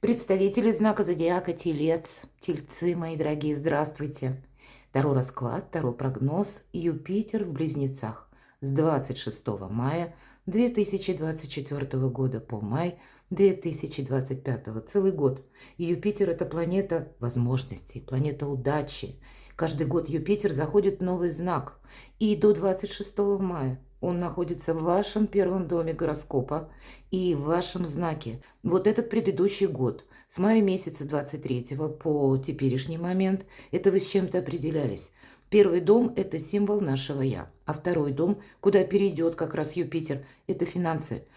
Представители знака зодиака Телец, Тельцы, мои дорогие, здравствуйте. Таро расклад, Таро прогноз, Юпитер в Близнецах с 26 мая 2024 года по май 2025. Целый год. Юпитер – это планета возможностей, планета удачи. Каждый год Юпитер заходит в новый знак. И до 26 мая он находится в вашем первом доме гороскопа и в вашем знаке. Вот этот предыдущий год, с мая месяца 23 по теперешний момент, это вы с чем-то определялись. Первый дом – это символ нашего «я», а второй дом, куда перейдет как раз Юпитер, это финансы.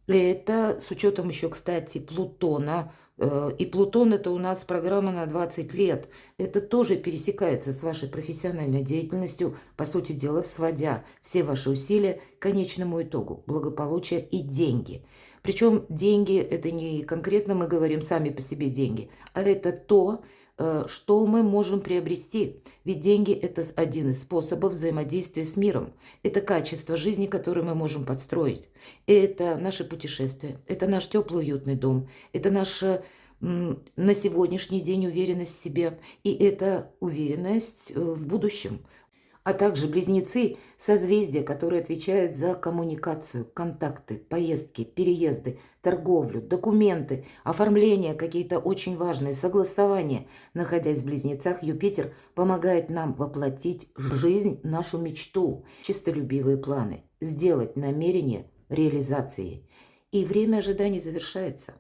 Это с учетом еще, кстати, Плутона. И Плутон – это у нас программа на 20 лет. Это тоже пересекается с вашей профессиональной деятельностью, по сути дела, сводя все ваши усилия к конечному итогу – благополучие и деньги. Причем деньги – это не конкретно мы говорим сами по себе деньги, а это то, что мы можем приобрести. Ведь деньги – это один из способов взаимодействия с миром. Это качество жизни, которое мы можем подстроить. Это наше путешествие, это наш теплый уютный дом, это наша на сегодняшний день уверенность в себе, и это уверенность в будущем. А также близнецы – созвездия, которые отвечают за коммуникацию, контакты, поездки, переезды, торговлю, документы, оформление какие-то очень важные, согласования. Находясь в близнецах, Юпитер помогает нам воплотить в жизнь нашу мечту, чистолюбивые планы, сделать намерение реализацией. И время ожиданий завершается.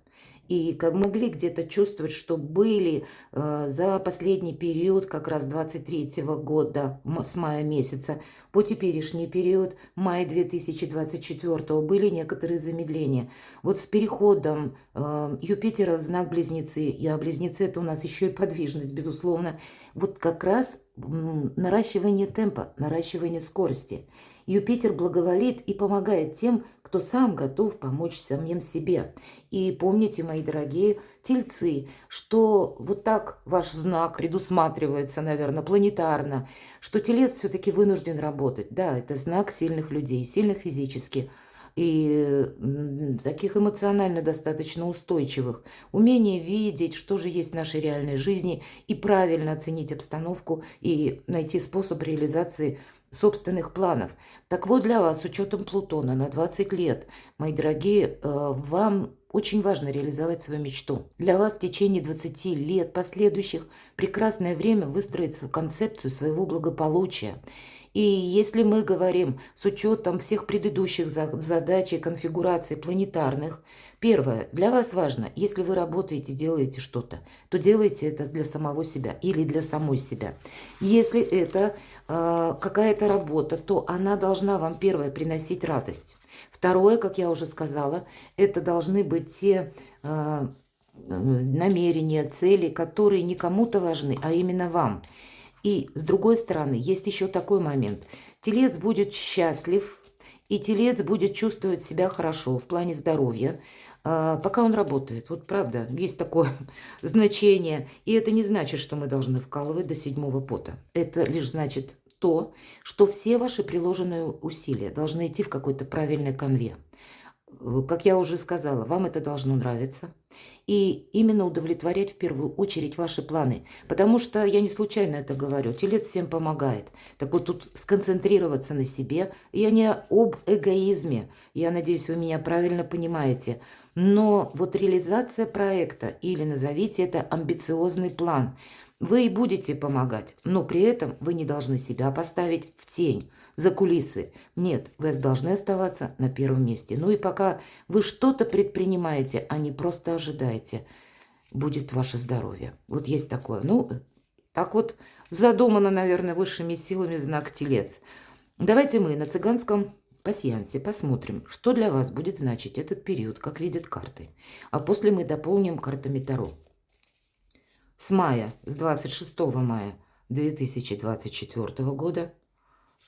И как могли где-то чувствовать, что были за последний период, как раз 23 года, с мая месяца, по теперешний период, мая 2024, были некоторые замедления. Вот с переходом Юпитера в знак Близнецы, Близнецы – это у нас еще и подвижность, безусловно, вот как раз наращивание темпа, наращивание скорости. Юпитер благоволит и помогает тем, кто сам готов помочь самим себе. И помните, мои дорогие тельцы, что вот так ваш знак предусматривается, наверное, планетарно, что телец все-таки вынужден работать. Да, это знак сильных людей, сильных физически и таких эмоционально достаточно устойчивых. Умение видеть, что же есть в нашей реальной жизни, и правильно оценить обстановку и найти способ реализации собственных планов. Так вот, для вас, с учетом Плутона на 20 лет, мои дорогие, вам очень важно реализовать свою мечту. Для вас в течение 20 лет последующих прекрасное время выстроить свою концепцию своего благополучия. И если мы говорим с учетом всех предыдущих задач и конфигураций планетарных, первое, для вас важно, если вы работаете, делаете что-то, то делайте это для самого себя или для самой себя. Если это какая-то работа, то она должна вам, первое, приносить радость. Второе, как я уже сказала, это должны быть те намерения, цели, которые не кому-то важны, а именно вам. И с другой стороны, есть еще такой момент. Телец будет счастлив, и телец будет чувствовать себя хорошо в плане здоровья, пока он работает. Вот правда, есть такое значение. И это не значит, что мы должны вкалывать до седьмого пота. Это лишь значит то, что все ваши приложенные усилия должны идти в какой-то правильной канве. Как я уже сказала, вам это должно нравиться. И именно удовлетворять в первую очередь ваши планы. Потому что я не случайно это говорю. Телец всем помогает. Так вот тут сконцентрироваться на себе. Я не об эгоизме. Я надеюсь, вы меня правильно понимаете. Но вот реализация проекта, или назовите это амбициозный план, вы и будете помогать. Но при этом вы не должны себя поставить в тень, за кулисы. Нет, вы должны оставаться на первом месте. Ну и пока вы что-то предпринимаете, а не просто ожидаете, будет ваше здоровье. Вот есть такое. Ну, так вот задумано, наверное, высшими силами знак Телец. Давайте мы на цыганском пасьянсе посмотрим, что для вас будет значить этот период, как видят карты. А после мы дополним картами Таро. С 26 мая 2024 года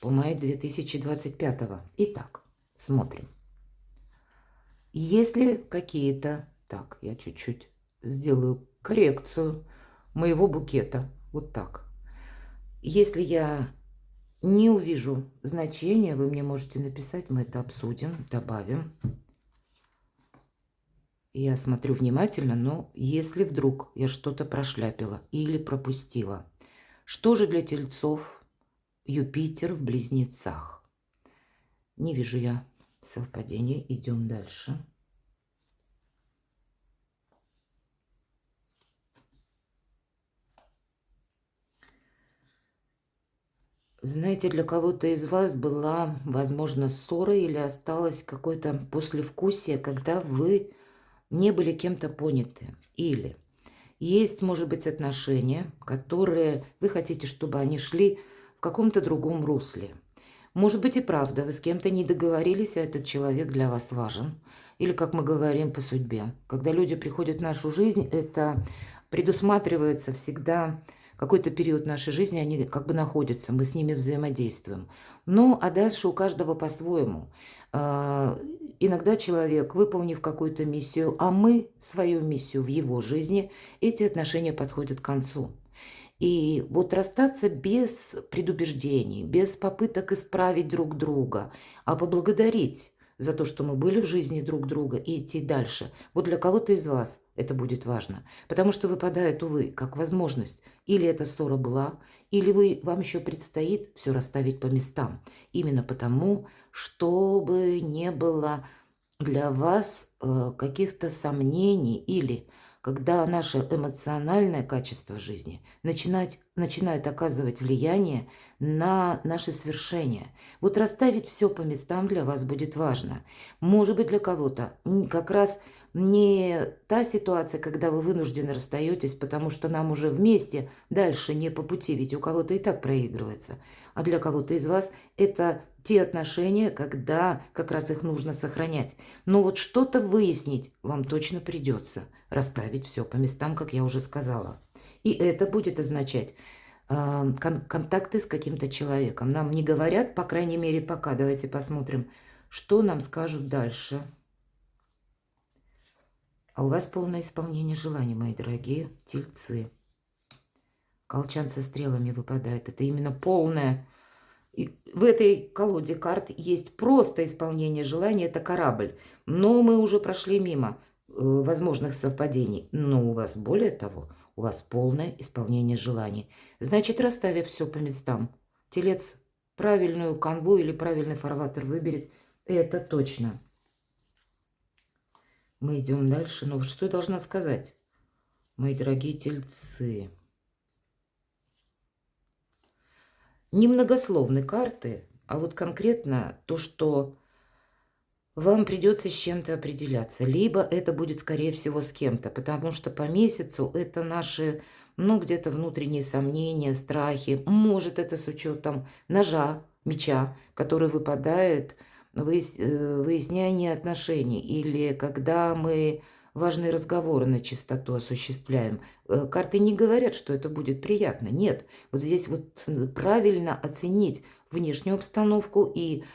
по май 2025. Итак, смотрим. Если какие-то... Так, я чуть-чуть сделаю коррекцию моего букета. Вот так. Если я не увижу значения, вы мне можете написать, мы это обсудим, добавим. Я смотрю внимательно, но если вдруг я что-то прошляпила или пропустила. Что же для тельцов Юпитер в Близнецах? Не вижу я совпадения. Идем дальше. Знаете, для кого-то из вас была, возможно, ссора или осталось какое-то послевкусие, когда вы не были кем-то поняты. Или есть, может быть, отношения, которые вы хотите, чтобы они шли в каком-то другом русле. Может быть и правда, вы с кем-то не договорились, а этот человек для вас важен. Или, как мы говорим, по судьбе. Когда люди приходят в нашу жизнь, это предусматривается всегда какой-то период нашей жизни, они как бы находятся, мы с ними взаимодействуем. Ну, а дальше у каждого по-своему. Иногда человек, выполнив какую-то миссию, а мы свою миссию в его жизни, эти отношения подходят к концу. И вот расстаться без предубеждений, без попыток исправить друг друга, а поблагодарить за то, что мы были в жизни друг друга, и идти дальше. Вот для кого-то из вас это будет важно, потому что выпадает, увы, как возможность. Или эта ссора была, или вам еще предстоит все расставить по местам. Именно потому, чтобы не было для вас каких-то сомнений или когда наше эмоциональное качество жизни начинает оказывать влияние на наши свершения. Вот расставить все по местам для вас будет важно. Может быть, для кого-то как раз не та ситуация, когда вы вынуждены расстаетесь, потому что нам уже вместе дальше не по пути, ведь у кого-то и так проигрывается. А для кого-то из вас это те отношения, когда как раз их нужно сохранять. Но вот что-то выяснить вам точно придется. Расставить все по местам, как я уже сказала. И это будет означать контакты с каким-то человеком. Нам не говорят, по крайней мере, пока. Давайте посмотрим, что нам скажут дальше. А у вас полное исполнение желаний, мои дорогие тельцы. Колчан со стрелами выпадает. Это именно полное. И в этой колоде карт есть просто исполнение желаний, это корабль. Но мы уже прошли мимо возможных совпадений. Но у вас, более того, у вас полное исполнение желаний. Значит, расставив все по местам, телец правильную канву или правильный фарватер выберет, это точно. Мы идем дальше. Но что я должна сказать, мои дорогие тельцы? Немногословны карты, а вот конкретно то, что вам придется с чем-то определяться. Либо это будет, скорее всего, с кем-то, потому что по месяцу это наши, ну, где-то внутренние сомнения, страхи. Может, это с учетом ножа, меча, который выпадает, выяснение отношений. Или когда мы важные разговоры на чистоту осуществляем. Карты не говорят, что это будет приятно. Нет, вот здесь вот правильно оценить внешнюю обстановку и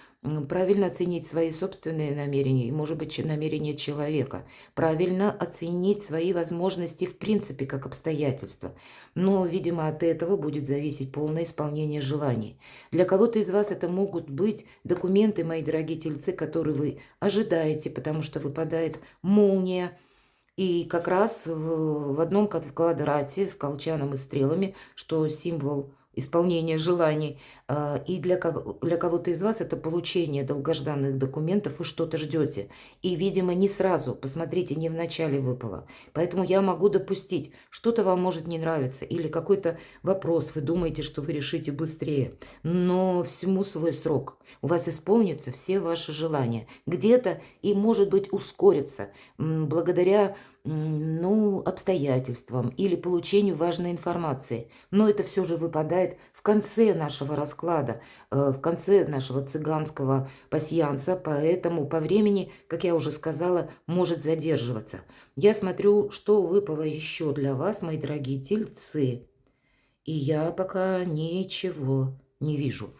правильно оценить свои собственные намерения и, может быть, намерения человека. Правильно оценить свои возможности в принципе как обстоятельства. Но, видимо, от этого будет зависеть полное исполнение желаний. Для кого-то из вас это могут быть документы, мои дорогие тельцы, которые вы ожидаете, потому что выпадает молния. И как раз в одном квадрате с колчаном и стрелами, что символ исполнения желаний. И для кого-то из вас это получение долгожданных документов, вы что-то ждете. И, видимо, не сразу, посмотрите, не в начале выпало. Поэтому я могу допустить, что-то вам может не нравиться, или какой-то вопрос, вы думаете, что вы решите быстрее. Но всему свой срок. У вас исполнятся все ваши желания. Где-то и, может быть, ускорится благодаря обстоятельствам или получению важной информации. Но это все же выпадает в конце нашего расклада, в конце нашего цыганского пасьянса, поэтому по времени, как я уже сказала, может задерживаться. Я смотрю, что выпало еще для вас, мои дорогие тельцы, и я пока ничего не вижу.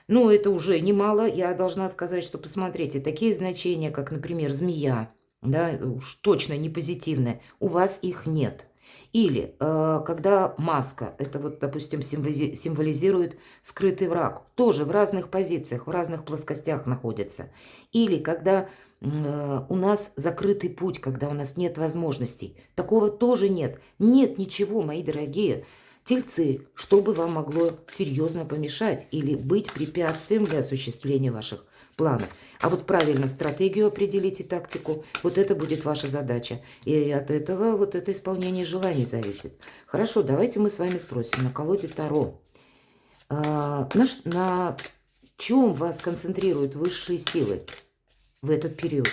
Ну, это уже немало. Я должна сказать, что, посмотрите, такие значения, как, например, змея, да, уж точно не позитивные, у вас их нет. Или когда маска, это вот, допустим, символизирует скрытый враг, тоже в разных позициях, в разных плоскостях находится. Или когда у нас закрытый путь, когда у нас нет возможностей. Такого тоже нет. Нет ничего, мои дорогие тельцы, что бы вам могло серьезно помешать или быть препятствием для осуществления ваших планов. А вот правильно стратегию определить и тактику, вот это будет ваша задача. И от этого вот это исполнение желаний зависит. Хорошо, давайте мы с вами спросим на колоде Таро. На чем вас концентрируют высшие силы в этот период?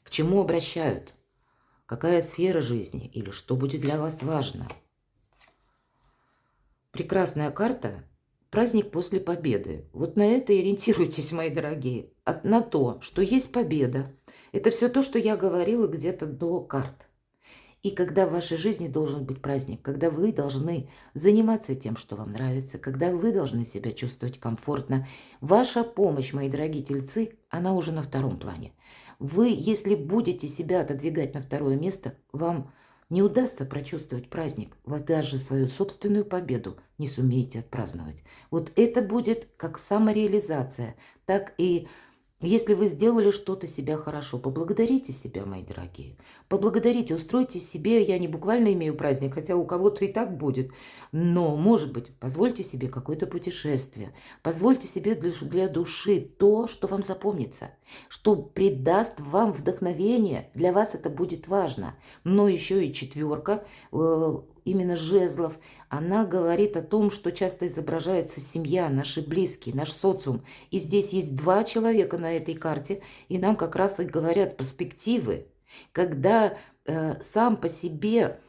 К чему обращают? Какая сфера жизни или что будет для вас важно? Прекрасная карта. Праздник после победы. Вот на это и ориентируйтесь, мои дорогие. На то, что есть победа. Это все то, что я говорила где-то до карт. И когда в вашей жизни должен быть праздник, когда вы должны заниматься тем, что вам нравится, когда вы должны себя чувствовать комфортно, ваша помощь, мои дорогие тельцы, она уже на втором плане. Вы, если будете себя отодвигать на второе место, вам не удастся прочувствовать праздник. Вы даже свою собственную победу не сумеете отпраздновать. Вот это будет как самореализация, так и если вы сделали что-то себя хорошо, поблагодарите себя, мои дорогие. Поблагодарите, устройте себе, я не буквально имею праздник, хотя у кого-то и так будет, но, может быть, позвольте себе какое-то путешествие, позвольте себе для души то, что вам запомнится, что придаст вам вдохновение, для вас это будет важно. Но еще и четверка, именно жезлов, она говорит о том, что часто изображается семья, наши близкие, наш социум. И здесь есть два человека на этой карте, и нам как раз и говорят перспективы, когда сам по себе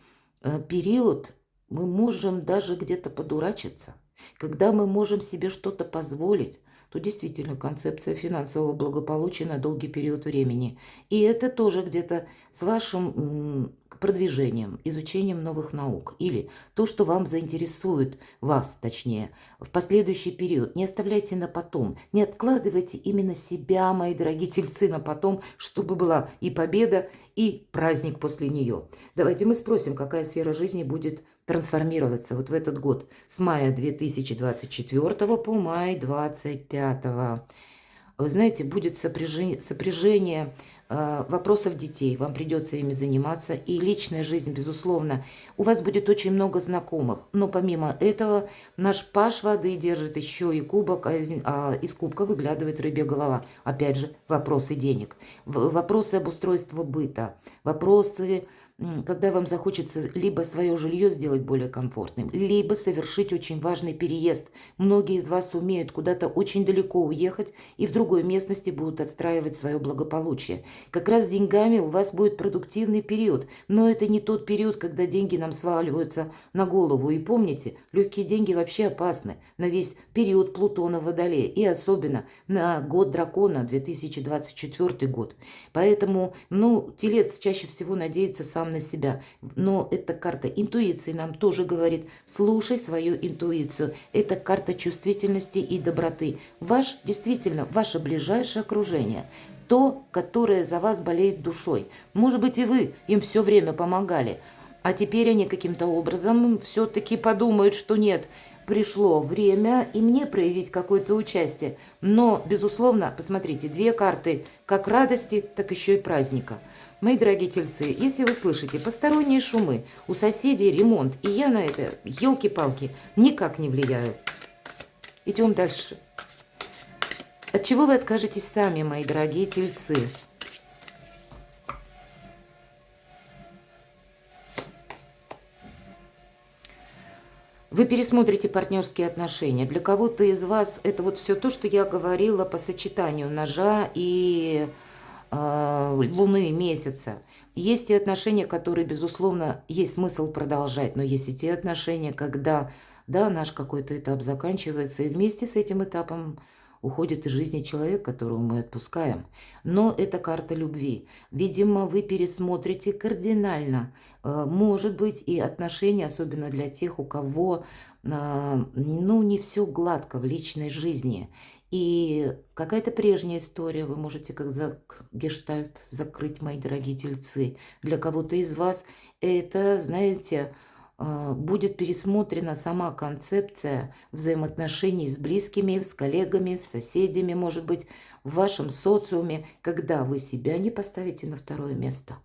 период мы можем даже где-то подурачиться, когда мы можем себе что-то позволить, то действительно концепция финансового благополучия на долгий период времени. И это тоже где-то с вашим продвижением, изучением новых наук или то, что вам заинтересует, вас точнее, в последующий период. Не оставляйте на потом, не откладывайте именно себя, мои дорогие тельцы, на потом, чтобы была и победа, и праздник после нее. Давайте мы спросим, какая сфера жизни будет трансформироваться вот в этот год с мая 2024 по май 2025. Вы знаете, будет сопряжение вопросов детей, вам придется ими заниматься, и личная жизнь, безусловно, у вас будет очень много знакомых, но помимо этого наш паш воды держит еще и кубок, а из кубка выглядывает рыбья голова. Опять же, вопросы денег, вопросы обустройства быта, вопросы, когда вам захочется либо свое жилье сделать более комфортным, либо совершить очень важный переезд. Многие из вас умеют куда-то очень далеко уехать и в другой местности будут отстраивать свое благополучие. Как раз с деньгами у вас будет продуктивный период, но это не тот период, когда деньги нам сваливаются на голову. И помните, легкие деньги вообще опасны на весь период Плутона в Водолее и особенно на год дракона, 2024 год. Поэтому, телец чаще всего надеется сам на себя. Но эта карта интуиции нам тоже говорит: слушай свою интуицию. Это карта чувствительности и доброты. Действительно, ваше ближайшее окружение. То, которое за вас болеет душой. Может быть, и вы им все время помогали. А теперь они каким-то образом все-таки подумают, что нет, пришло время и мне проявить какое-то участие. Но, безусловно, посмотрите, две карты как радости, так еще и праздника. Мои дорогие тельцы, если вы слышите посторонние шумы, у соседей ремонт, и я на это, елки-палки, никак не влияю. Идем дальше. От чего вы откажетесь сами, мои дорогие тельцы? Вы пересмотрите партнерские отношения. Для кого-то из вас это вот все то, что я говорила по сочетанию ножа и луны, месяца. Есть и отношения, которые, безусловно, есть смысл продолжать, но есть и те отношения, когда, да, наш какой-то этап заканчивается, и вместе с этим этапом уходит из жизни человек, которого мы отпускаем. Но это карта любви. Видимо, вы пересмотрите кардинально, может быть, и отношения, особенно для тех, у кого, не все гладко в личной жизни. И какая-то прежняя история, вы можете как гештальт закрыть, мои дорогие тельцы. Для кого-то из вас это, знаете, будет пересмотрена сама концепция взаимоотношений с близкими, с коллегами, с соседями, может быть. в вашем социуме, когда вы себя не поставите на второе место.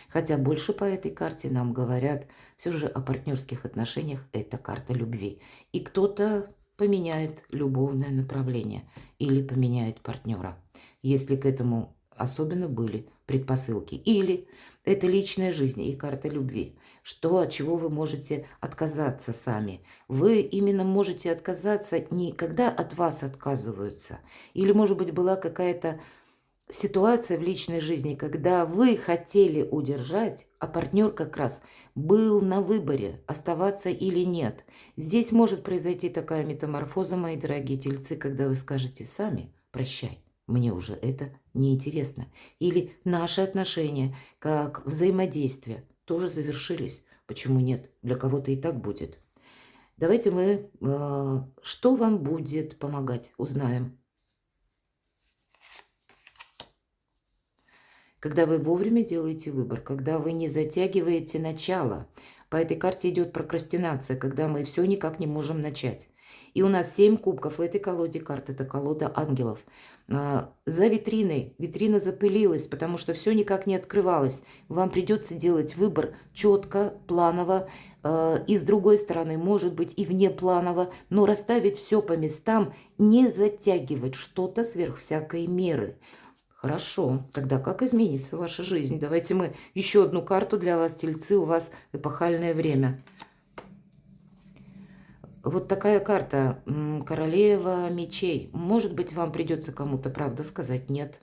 Хотя больше по этой карте нам говорят все же о партнерских отношениях, это карта любви. И кто-то поменяет любовное направление или поменяет партнера, если к этому особенно были предпосылки. Или это личная жизнь и карта любви. Что, от чего вы можете отказаться сами. Вы именно можете отказаться не когда от вас отказываются. Или, может быть, была какая-то ситуация в личной жизни, когда вы хотели удержать, а партнер как раз был на выборе, оставаться или нет. Здесь может произойти такая метаморфоза, мои дорогие тельцы, когда вы скажете сами «прощай». Мне уже это неинтересно. Или наши отношения, как взаимодействие, тоже завершились. Почему нет? Для кого-то и так будет. Давайте мы, что вам будет помогать, узнаем. Когда вы вовремя делаете выбор, когда вы не затягиваете начало. По этой карте идет прокрастинация, когда мы все никак не можем начать. И у нас 7 кубков в этой колоде карт. Это колода ангелов. За витриной. Витрина запылилась, потому что все никак не открывалось. Вам придется делать выбор четко, планово. И с другой стороны, может быть, и внепланово, но расставить все по местам, не затягивать что-то сверх всякой меры. Хорошо, тогда как изменится ваша жизнь? Давайте мы еще одну карту для вас, тельцы, у вас эпохальное время. Вот такая карта, королева мечей. Может быть, вам придется кому-то, правда, сказать нет.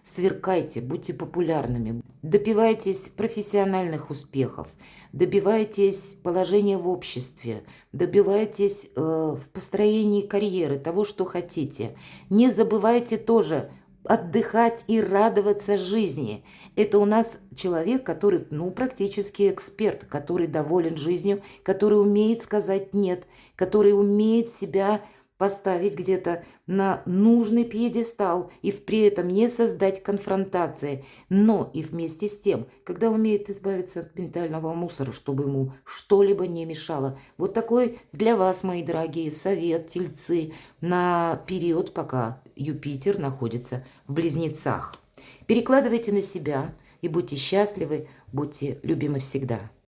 Сверкайте, будьте популярными, добивайтесь профессиональных успехов, добивайтесь положения в обществе, добивайтесь в построении карьеры, того, что хотите. Не забывайте тоже отдыхать и радоваться жизни. Это у нас человек, который, практически эксперт, который доволен жизнью, который умеет сказать «нет», который умеет себя поставить где-то на нужный пьедестал и при этом не создать конфронтации, но и вместе с тем, когда умеет избавиться от ментального мусора, чтобы ему что-либо не мешало. Вот такой для вас, мои дорогие, совет, тельцы, на период, пока Юпитер находится в Близнецах. Перекладывайте на себя и будьте счастливы, будьте любимы всегда.